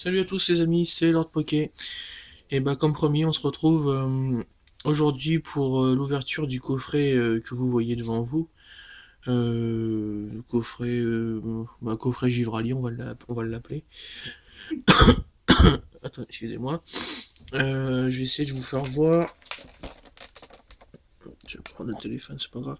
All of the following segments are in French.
Salut à tous les amis, c'est Lord Poké. Et bah comme promis, on se retrouve aujourd'hui pour l'ouverture du coffret que vous voyez devant vous. Le coffret, coffret Givrali, on va l'appeler. Attends, excusez-moi. Je vais essayer de vous faire voir. Je vais prendre le téléphone, c'est pas grave.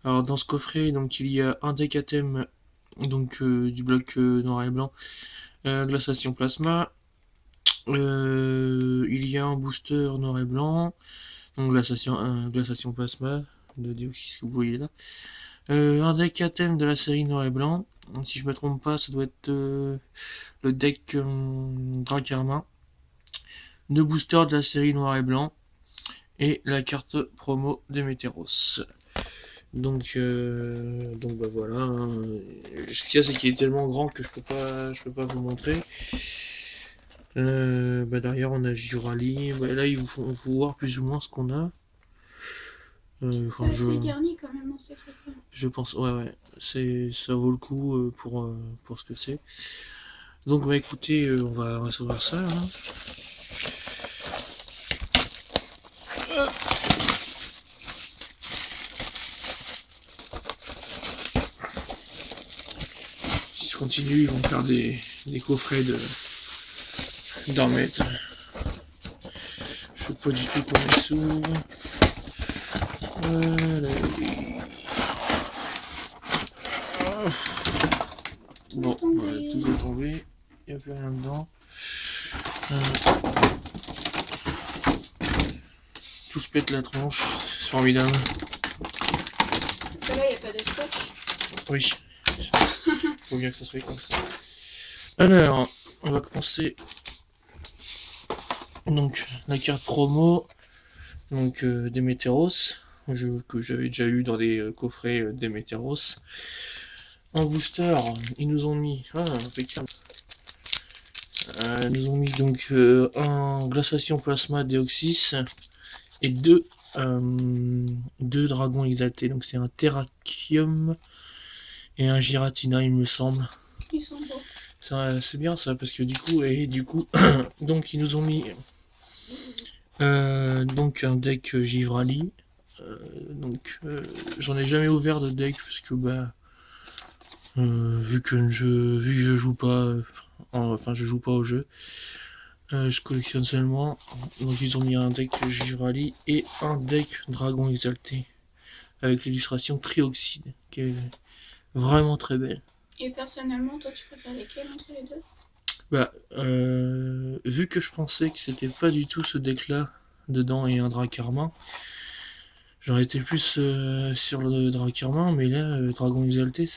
Alors dans ce coffret, donc il y a un deck à thème donc du bloc noir et blanc, glaciation plasma. Il y a un booster noir et blanc, donc glaciation plasma de dioxyde que vous voyez là. Un deck à thème de la série noir et blanc. Si je me trompe pas, ça doit être le deck Dracarmin. Deux boosters de la série noir et blanc. Et la carte promo des Météros. Donc bah voilà. Hein. Ce qu'il y a, c'est qu'il est tellement grand que je peux pas vous montrer. Derrière on a Givrali. Là ils vous font voir plus ou moins ce qu'on a. C'est assez garni quand même dans ces trucs-là. Je pense, ouais, ça vaut le coup pour ce que c'est. Donc bah écoutez, on va recevoir ça. Hein. Si je continue, ils vont faire des coffrets d'un mètre. Je sais pas du tout comment ils s'ouvrent. Bon, tout est tombé. Il n'y a plus rien dedans. Tout se pète la tronche. C'est formidable. Celle-là, il n'y a pas de scotch. Oui. Faut bien que ça soit comme ça. Alors, on va commencer. Donc, la carte promo. Donc, des Météros. Que j'avais déjà eu dans des coffrets des Météros. En booster, ils nous ont mis. Ah, impeccable. Ils nous ont mis donc un glaciation plasma Deoxys et deux dragons exaltés. Donc c'est un Terrakium et un Giratina, il me semble. Ils sont beaux. C'est bien ça parce que du coup, donc ils nous ont mis donc un deck Givrali. J'en ai jamais ouvert de deck parce que vu que je joue pas, je joue pas au jeu. Je collectionne seulement. Donc ils ont mis un deck Givrali et un deck Dragon Exalté. Avec l'illustration Trioxyde, qui est vraiment très belle. Et personnellement, toi, tu préfères lesquels entre les deux? Vu que je pensais que c'était pas du tout ce deck là dedans et un Dracarmin, j'aurais été plus sur le Dracarmin, mais là, Dragon Exalté,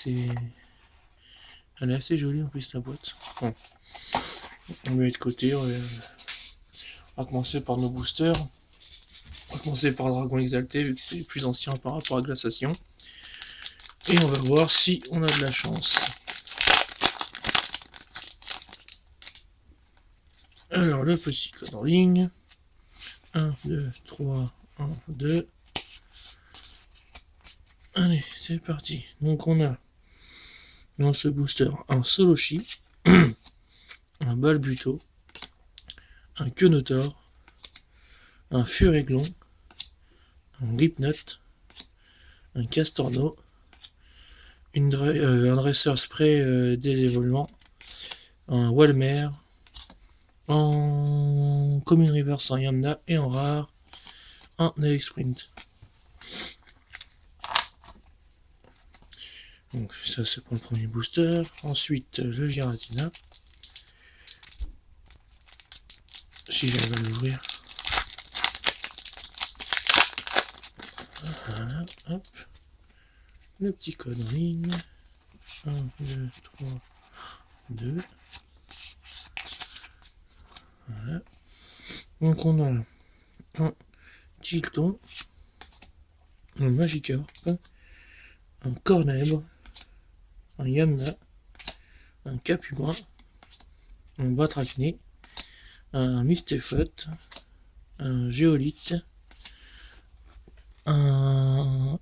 elle est assez jolie en plus la boîte. Bon. On met de côté, on va commencer par nos boosters. On va commencer par Dragon Exalté, vu que c'est plus ancien par rapport à Glaciation. Et on va voir si on a de la chance. Alors, le petit code en ligne. 1, 2, 3, 1, 2. Allez, c'est parti. Donc, on a dans ce booster un Solochi, un Balbuto, un Quenotor, un Furéglon, un Gripnote, un Castorno, un dresseur spray des évoluants, un Walmer, en commune reverse en Yamna et en rare un Sprint. Donc ça c'est pour le premier booster. Ensuite le Giratina. Si j'arrive à l'ouvrir. Voilà, hop. Le petit code en ligne. 1, 2, 3, 2. Voilà. Donc on a un Tilton, un Magikarp, un Cornèbre, un Yamna, un Capumin, un Batrachné, un Mistefot, un Géolite, un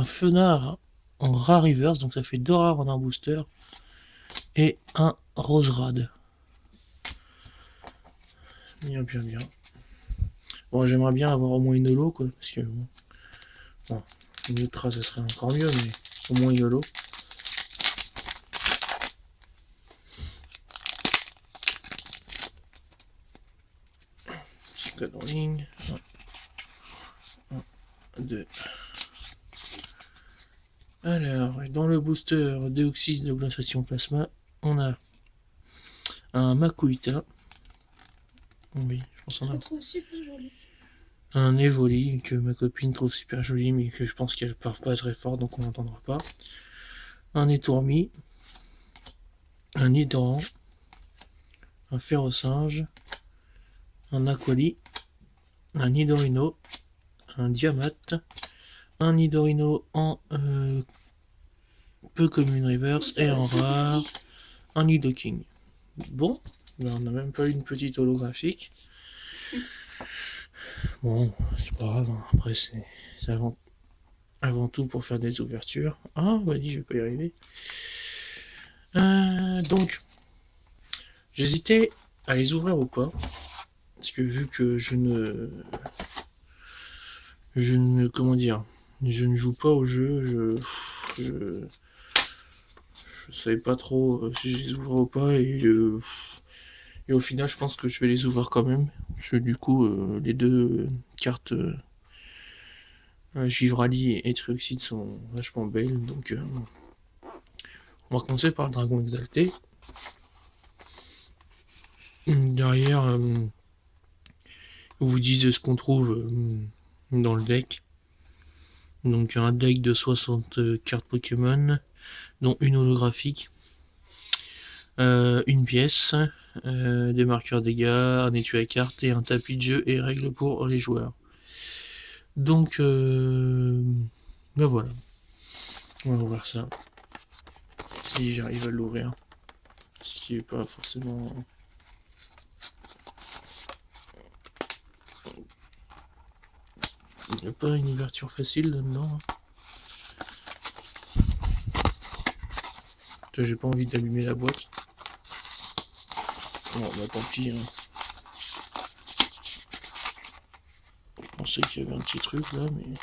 Fenard en rare reverse, donc ça fait 2 rares en un booster, et un Roserad. Bien, bien, bien. Bon, j'aimerais bien avoir au moins une holo, quoi, parce que bon, une ultra, ça serait encore mieux, mais au moins une holo. Code en ligne. 1, 2. Alors, dans le booster déoxyde de glaciation plasma, on a un Makuhita. Oui, je pense qu'on a. Je trouve super joli ça. Un Evoli que ma copine trouve super joli, mais que je pense qu'elle part pas très fort, donc on n'entendra pas. Un Étourmi. Un Hydrant. Un Ferrosinge. Un Aquali. Un Nidorino. Un Diamate. Un Nidorino en peu commune reverse et en rare. Un Nidoking. Bon, ben on n'a même pas eu une petite holographique. Bon, c'est pas grave, hein. Après c'est avant tout pour faire des ouvertures. Ah, vas-y, je vais pas y arriver. Donc, j'hésitais à les ouvrir ou pas. Parce que vu que je ne, comment dire, je ne joue pas au jeu, je savais pas trop si je les ouvrais ou pas, et au final, je pense que je vais les ouvrir quand même. Parce que du coup, les deux cartes Givrali et Trioxide sont vachement belles. Donc, on va commencer par le Dragon Exalté. Derrière, vous disent ce qu'on trouve dans le deck. Donc, un deck de 60 cartes Pokémon, dont une holographique. Une pièce, des marqueurs dégâts, un étui à cartes et un tapis de jeu et règles pour les joueurs. Donc, ben voilà. On va voir ça. Si j'arrive à l'ouvrir. Ce qui est pas forcément... Il n'y a pas une ouverture facile là-dedans. J'ai pas envie d'allumer la boîte. Bon, bah tant pis. Hein. Je pensais qu'il y avait un petit truc là, mais...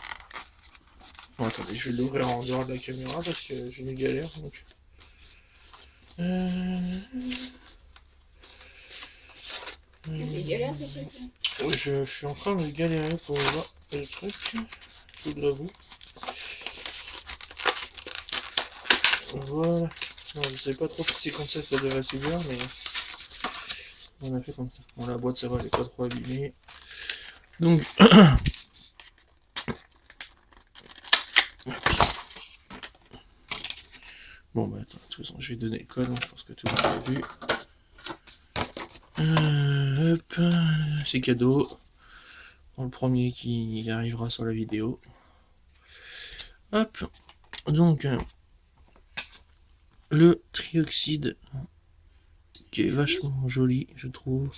Bon, attendez, je vais l'ouvrir en dehors de la caméra parce que j'ai une galère. Donc... C'est galère ce truc. Je suis en train de galérer pour voir le truc. Je vous l'avoue. Voilà. Non, je sais pas trop si c'est comme ça que ça devrait s'ouvrir, mais on a fait comme ça. Bon, la boîte, ça va, elle est pas trop abîmée. Donc, bon, bah attends, de toute façon, je vais donner le code, hein, je pense que tout le monde l'a vu. Hop, c'est cadeau. Pour le premier qui arrivera sur la vidéo. Hop, donc, le trioxyde, qui est vachement joli, je trouve.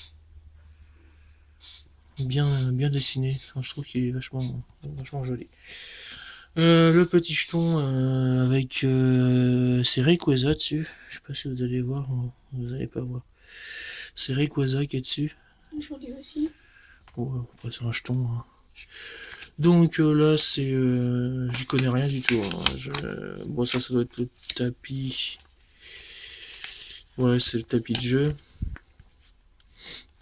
Bien dessiné, enfin, je trouve qu'il est vachement joli. Le petit jeton avec c'est Rayquaza dessus. Je sais pas si vous allez voir, vous allez pas voir. C'est Rayquaza qui est dessus. Joli aussi. Oh, après c'est un jeton. Hein. Donc là c'est, j'y connais rien du tout. Hein. Bon ça doit être le tapis. Ouais c'est le tapis de jeu.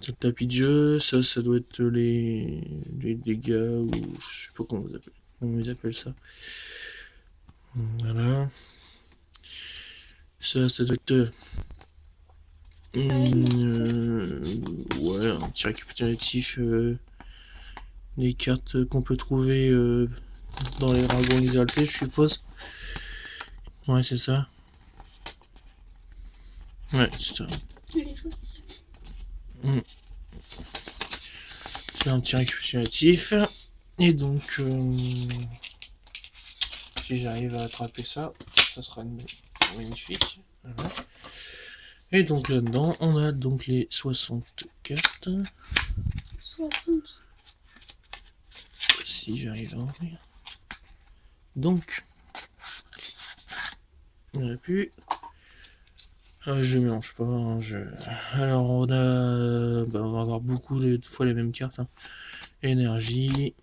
C'est le tapis de jeu. Ça doit être les dégâts ou je sais pas comment ils appellent ça. Voilà. Ça doit être... ouais, un petit récapitulatif des cartes qu'on peut trouver dans les dragons exaltés, je suppose. Ouais, c'est ça. Ouais, c'est ça. Elle est jolie ça. C'est un petit récapitulatif. Et donc, si j'arrive à attraper ça, ça sera magnifique. Voilà. Et donc là-dedans, on a donc les 60 cartes. 60. Si j'arrive à ouvrir. Donc, on a pu. Je mélange pas. Hein, alors on a, on va avoir beaucoup de fois les mêmes cartes. Hein. Énergie,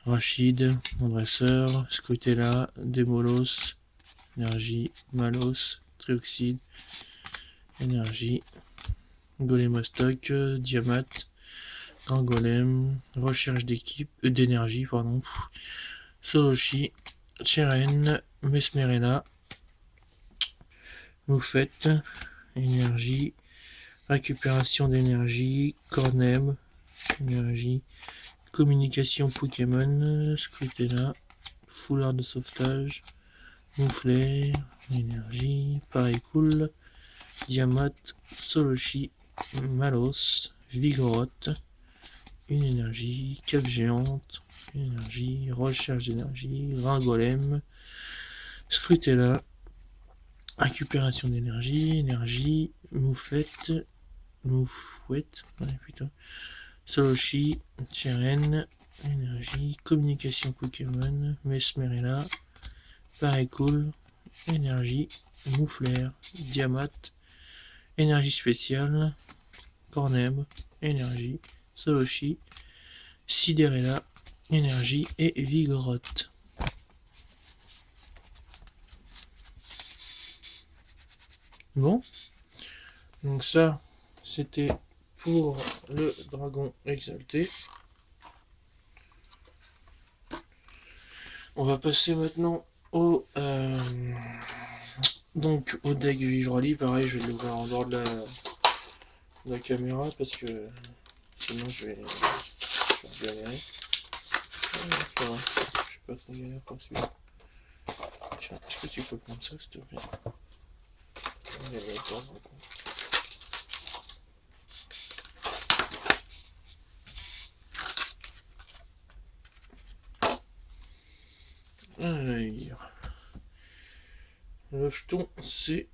Rachid, Dresseur, Scrutella, Démolos, Énergie, Malos, Trioxyde, Énergie, Golemostock, Diamat, Grand Golem, Recherche d'équipe, d'énergie, pardon, Soloshi, Cheren, Mesmerella, Moufette, Énergie, Récupération d'énergie, Cornem, Énergie, Communication Pokémon, Scrutella, Foulard de sauvetage, Moufler, Énergie, Pareil Cool, Diamat, Soloshi, Malos, Vigoroth, une énergie, Cap Géante, une énergie, Recherche d'énergie, Ringolem, Scrutella, Récupération d'énergie, énergie, Moufette, ouais, putain, Soloshi, Cheren, énergie, Communication Pokémon, Mesmerella, Pareil Cool, énergie, Moufler, Diamat, énergie spéciale, Cornem, énergie, Soloshi, Sidérella, énergie et Vigoroth. Bon, donc ça, c'était pour le dragon exalté. On va passer maintenant au donc au deck Vivrali. Pareil, je vais l'ouvrir en dehors de la caméra parce que sinon je vais galérer. Je suis pas trop galère pour celui-là. Tiens, est-ce que tu peux prendre ça s'il te plaît? Alors, le jeton c'est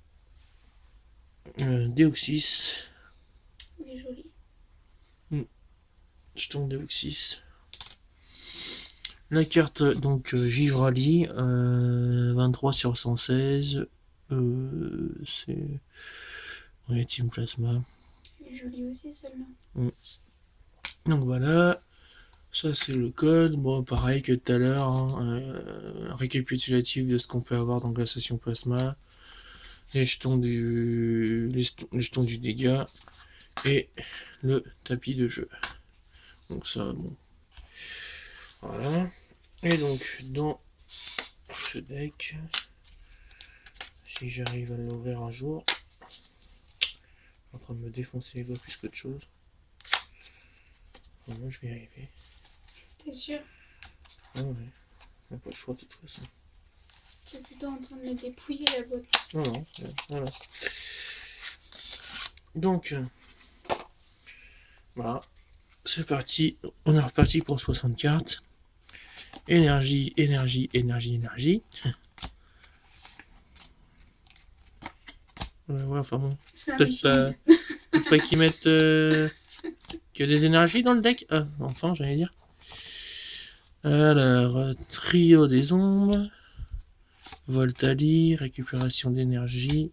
Deoxys. Il est joli. Jeton Deoxys. La carte donc Givrali, 23 sur 116. C'est. Oui, Team Plasma. Il est joli aussi celui-là. Donc voilà. Ça c'est le code. Bon, pareil que tout à l'heure. Hein, récapitulatif de ce qu'on peut avoir dans Glaciation Plasma. Les jetons du dégât. Et le tapis de jeu. Donc ça, bon. Voilà. Et donc dans ce deck, si j'arrive à l'ouvrir un jour, je suis en train de me défoncer les doigts plus qu'autre chose. Moi je vais y arriver. T'es sûr? Ah ouais, on n'a pas le choix de toute façon. T'es plutôt en train de me dépouiller la boîte. Non, voilà. Donc, voilà, c'est parti. On est reparti pour 60 cartes. Énergie, énergie, énergie, énergie. Ouais, enfin bon. Peut-être pas qu'ils mettent que des énergies dans le deck. Ah, enfin, j'allais dire. Alors, trio des ombres. Voltali, récupération d'énergie.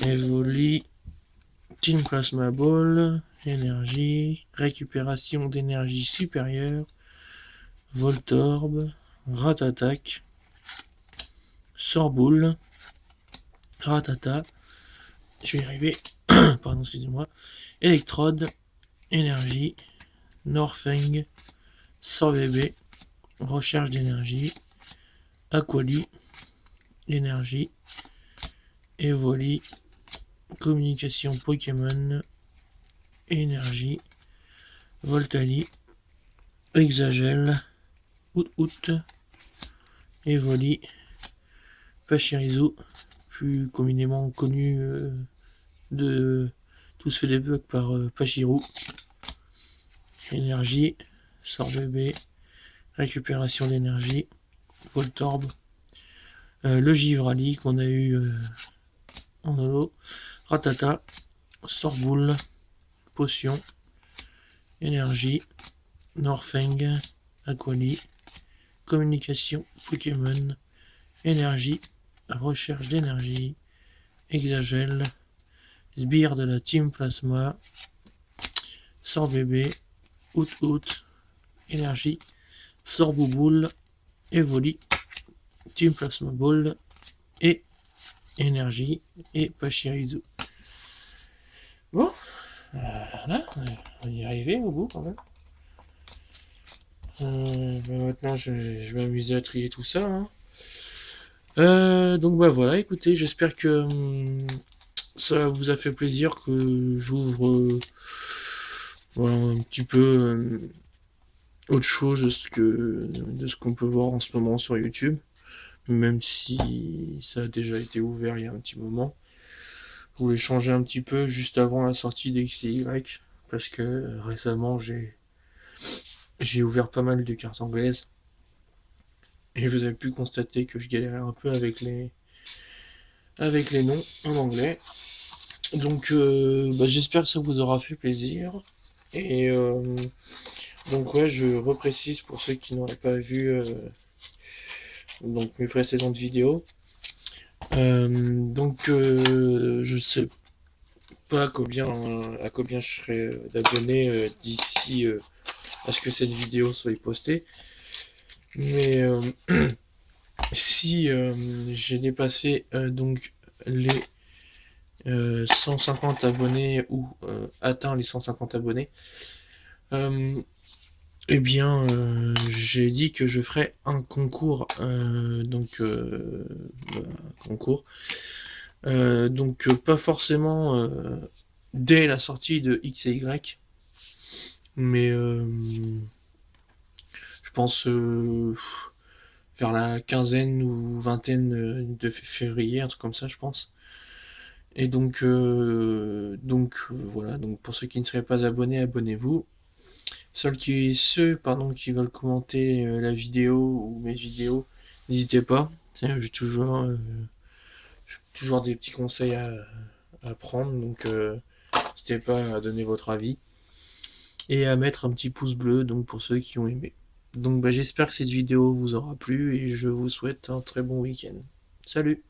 Evoli. Team Plasma Ball. Énergie. Récupération d'énergie supérieure. Voltorb. Ratatak. Sorboule. Ratata. Je vais y arriver. Pardon, excusez-moi. Electrode. Énergie. Norfeng. Sorbébé. Recherche d'énergie. Aquali. Énergie. Evoli. Communication Pokémon. Énergie. Voltali. Exagel. Out. Evoli. Pachirisu. Plus communément connu de Tous fait des bugs par Pachirou. Énergie. Sorbébé. Récupération d'énergie. Voltorb. Le Givrali qu'on a eu en holo. Ratata. Sorboule. Potion. Énergie. Norfeng. Aquali. Communication Pokémon. Énergie. Recherche d'énergie, Exagel, Sbire de la Team Plasma, Sort Bébé, Out, Énergie, Sort Bouboule, Evoli, Team Plasma Ball et Énergie et Pachirizu. Bon, voilà, on va y arriver au bout quand même. Maintenant, je vais m'amuser à trier tout ça. Hein. Donc bah voilà, écoutez, j'espère que ça vous a fait plaisir que j'ouvre voilà, un petit peu autre chose de ce qu'on peut voir en ce moment sur YouTube, même si ça a déjà été ouvert il y a un petit moment. Je voulais changer un petit peu juste avant la sortie des XY, parce que récemment j'ai ouvert pas mal de cartes anglaises, et vous avez pu constater que je galérais un peu avec les noms en anglais. Donc bah, j'espère que ça vous aura fait plaisir. Et donc ouais, je reprécise pour ceux qui n'auraient pas vu donc mes précédentes vidéos. Donc je sais pas à combien je serai d'abonnés d'ici à ce que cette vidéo soit postée. Mais si j'ai dépassé donc les 150 abonnés ou atteint les 150 abonnés, eh bien, j'ai dit que je ferai un concours, concours, donc pas forcément dès la sortie de X et Y, mais je pense vers la quinzaine ou vingtaine de février, un truc comme ça, je pense. Et donc, voilà. Donc pour ceux qui ne seraient pas abonnés, abonnez-vous. Ceux qui veulent commenter la vidéo ou mes vidéos, n'hésitez pas. J'ai toujours des petits conseils à prendre, donc n'hésitez pas à donner votre avis et à mettre un petit pouce bleu donc pour ceux qui ont aimé. Donc bah, j'espère que cette vidéo vous aura plu et je vous souhaite un très bon week-end. Salut!